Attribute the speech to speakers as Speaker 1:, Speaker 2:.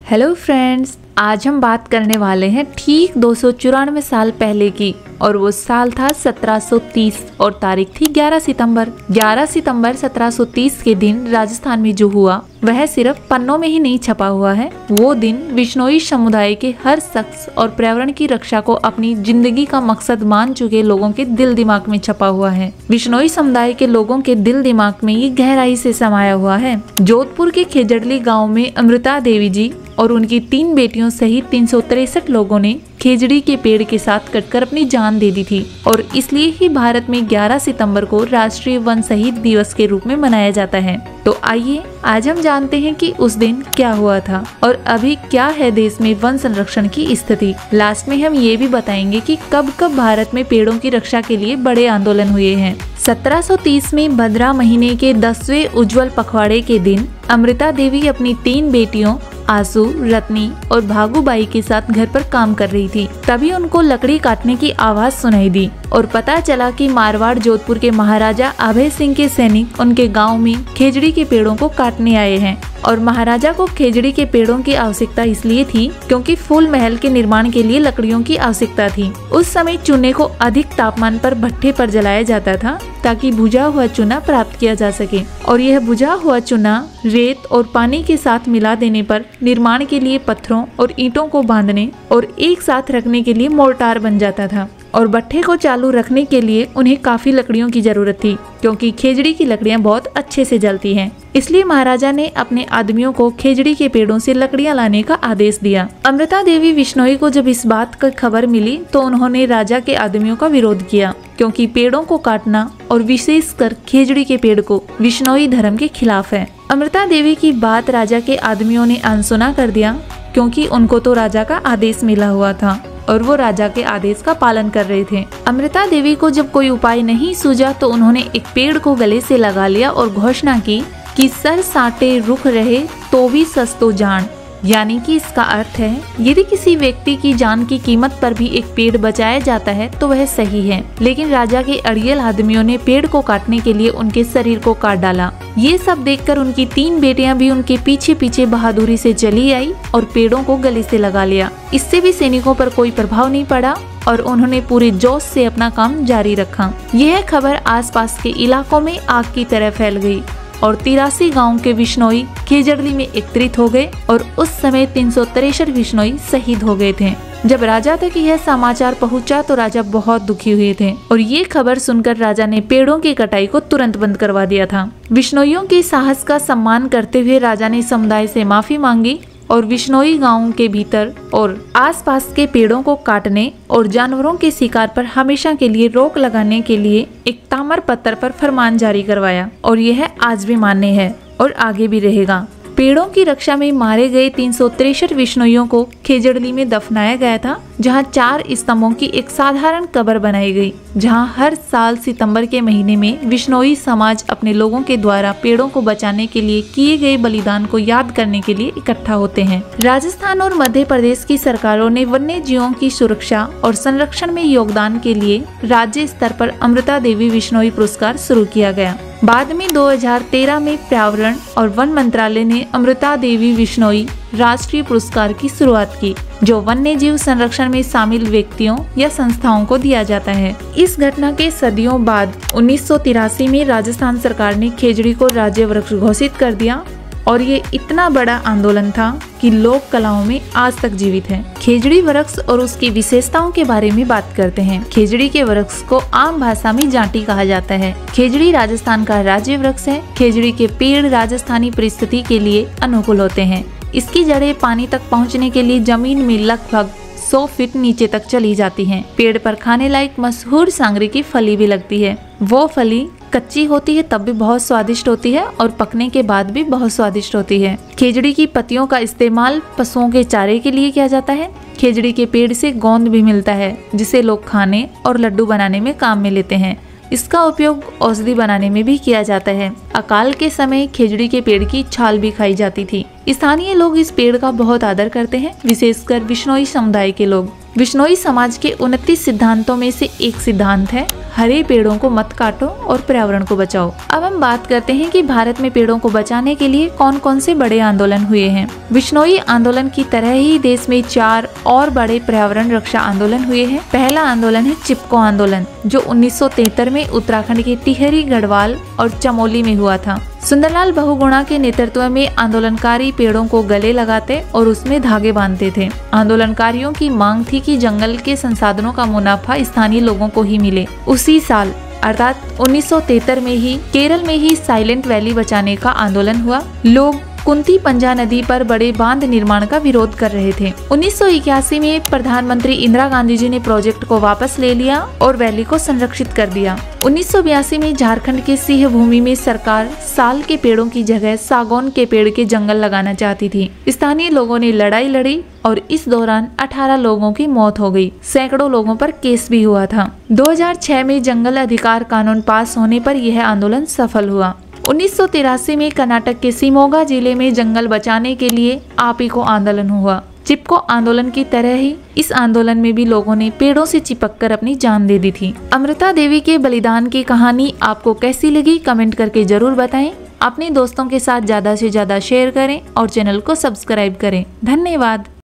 Speaker 1: Hello friends, आज हम बात करने वाले हैं ठीक 294 साल पहले की, और वो साल था 1730 और तारीख थी 11 सितंबर। 11 सितंबर 1730 के दिन राजस्थान में जो हुआ वह सिर्फ पन्नों में ही नहीं छपा हुआ है। वो दिन विश्नोई समुदाय के हर शख्स और पर्यावरण की रक्षा को अपनी जिंदगी का मकसद मान चुके लोगों के दिल दिमाग में छपा हुआ है। विश्नोई समुदाय के लोगों के दिल दिमाग में ये गहराई से समाया हुआ है। जोधपुर के खेजड़ली गाँव में अमृता देवी जी और उनकी 3 बेटियों सहित 363 लोगों ने खेजड़ी के पेड़ के साथ कटकर अपनी जान दे दी थी, और इसलिए ही भारत में 11 सितंबर को राष्ट्रीय वन शहीद दिवस के रूप में मनाया जाता है। तो आइए आज हम जानते हैं कि उस दिन क्या हुआ था और अभी क्या है देश में वन संरक्षण की स्थिति। लास्ट में हम ये भी बताएंगे कि कब कब भारत में पेड़ों की रक्षा के लिए बड़े आंदोलन हुए हैं। 1730 में भद्रा महीने के 10वें उज्जवल पखवाड़े के दिन अमृता देवी अपनी 3 बेटियों आसू, रत्नी और भागुबाई के साथ घर पर काम कर रही थी। तभी उनको लकड़ी काटने की आवाज सुनाई दी और पता चला कि मारवाड़ जोधपुर के महाराजा अभय सिंह के सैनिक उनके गांव में खेजड़ी के पेड़ों को काटने आए हैं। और महाराजा को खेजड़ी के पेड़ों की आवश्यकता इसलिए थी क्योंकि फूल महल के निर्माण के लिए लकड़ियों की आवश्यकता थी। उस समय चूने को अधिक तापमान पर भट्ठे पर जलाया जाता था ताकि भुजा हुआ चूना प्राप्त किया जा सके, और यह भुजा हुआ चूना रेत और पानी के साथ मिला देने पर निर्माण के लिए पत्थरों और ईंटों को बांधने और एक साथ रखने के लिए मोर्टार बन जाता था। और भट्ठे को चालू रखने के लिए उन्हें काफी लकड़ियों की जरूरत थी क्योंकि खेजड़ी की लकड़ियां बहुत अच्छे से जलती हैं। इसलिए महाराजा ने अपने आदमियों को खेजड़ी के पेड़ों से लकड़ियां लाने का आदेश दिया। अमृता देवी विश्नोई को जब इस बात की खबर मिली तो उन्होंने राजा के आदमियों का विरोध किया क्योंकि पेड़ों को काटना और विशेषकर खेजड़ी के पेड़ को विश्नोई धर्म के खिलाफ है। अमृता देवी की बात राजा के आदमियों ने अनसुना कर दिया क्योंकि उनको तो राजा का आदेश मिला हुआ था और वो राजा के आदेश का पालन कर रहे थे। अमृता देवी को जब कोई उपाय नहीं सूझा तो उन्होंने एक पेड़ को गले से लगा लिया और घोषणा की कि सर साटे रुख रहे तो भी सस्तो जान, यानी कि इसका अर्थ है यदि किसी व्यक्ति की जान की कीमत पर भी एक पेड़ बचाया जाता है तो वह सही है। लेकिन राजा के अड़ियल आदमियों ने पेड़ को काटने के लिए उनके शरीर को काट डाला। ये सब देखकर उनकी 3 बेटियां भी उनके पीछे पीछे बहादुरी से चली आई और पेड़ों को गले से लगा लिया। इससे भी सैनिकों पर कोई प्रभाव नहीं पड़ा और उन्होंने पूरे जोश से अपना काम जारी रखा। यह खबर आसपास के इलाकों में आग की तरह फैल गई और 83 गांव के विश्नोई खेजड़ली में एकत्रित हो गए और उस समय 363 विश्नोई शहीद हो गए थे। जब राजा तक यह समाचार पहुंचा तो राजा बहुत दुखी हुए थे और ये खबर सुनकर राजा ने पेड़ों की कटाई को तुरंत बंद करवा दिया था। विश्नोइयों के साहस का सम्मान करते हुए राजा ने समुदाय से माफी मांगी और विश्नोई गांव के भीतर और आसपास के पेड़ों को काटने और जानवरों के शिकार पर हमेशा के लिए रोक लगाने के लिए एक ताम्र पत्र पर फरमान जारी करवाया, और यह आज भी मान्य है और आगे भी रहेगा। पेड़ों की रक्षा में मारे गए 363 विश्नोइयों को खेजड़ली में दफनाया गया था, जहां 4 स्तंभों की एक साधारण कब्र बनाई गई, जहां हर साल सितंबर के महीने में विश्नोई समाज अपने लोगों के द्वारा पेड़ों को बचाने के लिए किए गए बलिदान को याद करने के लिए इकट्ठा होते हैं। राजस्थान और मध्य प्रदेश की सरकारों ने वन्य जीवों की सुरक्षा और संरक्षण में योगदान के लिए राज्य स्तर पर अमृता देवी विश्नोई पुरस्कार शुरू किया गया। बाद में 2013 में पर्यावरण और वन मंत्रालय ने अमृता देवी विश्नोई राष्ट्रीय पुरस्कार की शुरुआत की, जो वन्य जीव संरक्षण में शामिल व्यक्तियों या संस्थाओं को दिया जाता है। इस घटना के सदियों बाद 1983 में राजस्थान सरकार ने खेजड़ी को राज्य वृक्ष घोषित कर दिया और ये इतना बड़ा आंदोलन था कि लोक कलाओं में आज तक जीवित है। खेजड़ी वृक्ष और उसकी विशेषताओं के बारे में बात करते हैं। खेजड़ी के वृक्ष को आम भाषा में जांटी कहा जाता है। खेजड़ी राजस्थान का राज्य वृक्ष है। खेजड़ी के पेड़ राजस्थानी परिस्थिति के लिए अनुकूल होते हैं। इसकी जड़ें पानी तक पहुंचने के लिए जमीन में लगभग 100 फीट नीचे तक चली जाती हैं। पेड़ पर खाने लायक मशहूर सांगरी की फली भी लगती है। वो फली कच्ची होती है तब भी बहुत स्वादिष्ट होती है और पकने के बाद भी बहुत स्वादिष्ट होती है। खेजड़ी की पत्तियों का इस्तेमाल पशुओं के चारे के लिए किया जाता है। खेजड़ी के पेड़ से गोंद भी मिलता है जिसे लोग खाने और लड्डू बनाने में काम में लेते हैं। इसका उपयोग औषधि बनाने में भी किया जाता है। अकाल के समय खेजड़ी के पेड़ की छाल भी खाई जाती थी। स्थानीय लोग इस पेड़ का बहुत आदर करते हैं, विशेषकर विश्नोई समुदाय के लोग। विश्नोई समाज के 29 सिद्धांतों में से एक सिद्धांत है, हरे पेड़ों को मत काटो और पर्यावरण को बचाओ। अब हम बात करते हैं कि भारत में पेड़ों को बचाने के लिए कौन कौन से बड़े आंदोलन हुए हैं। विश्नोई आंदोलन की तरह ही देश में 4 और बड़े पर्यावरण रक्षा आंदोलन हुए हैं। पहला आंदोलन है चिपको आंदोलन, जो 1973 में उत्तराखंड के टिहरी, गढ़वाल और चमोली में हुआ था। सुंदरलाल बहुगुणा के नेतृत्व में आंदोलनकारी पेड़ों को गले लगाते और उसमें धागे बांधते थे। आंदोलनकारियों की मांग थी कि जंगल के संसाधनों का मुनाफा स्थानीय लोगों को ही मिले। उसी साल अर्थात 1973 में ही केरल में ही साइलेंट वैली बचाने का आंदोलन हुआ। लोग कुंती पंजा नदी पर बड़े बांध निर्माण का विरोध कर रहे थे। 1981 में प्रधानमंत्री इंदिरा गांधी जी ने प्रोजेक्ट को वापस ले लिया और वैली को संरक्षित कर दिया। 1982 में झारखंड के सिंह भूमि में सरकार साल के पेड़ों की जगह सागौन के पेड़ के जंगल लगाना चाहती थी। स्थानीय लोगों ने लड़ाई लड़ी और इस दौरान 18 लोगों की मौत हो गई। सैकड़ों लोगों पर केस भी हुआ था। 2006 में जंगल अधिकार कानून पास होने पर यह आंदोलन सफल हुआ। 1983 में कर्नाटक के शिमोगा जिले में जंगल बचाने के लिए आपी को आंदोलन हुआ। चिपको आंदोलन की तरह ही इस आंदोलन में भी लोगों ने पेड़ों से चिपककर अपनी जान दे दी थी। अमृता देवी के बलिदान की कहानी आपको कैसी लगी, कमेंट करके जरूर बताएं। अपने दोस्तों के साथ ज्यादा से ज्यादा शेयर करें और चैनल को सब्सक्राइब करें। धन्यवाद।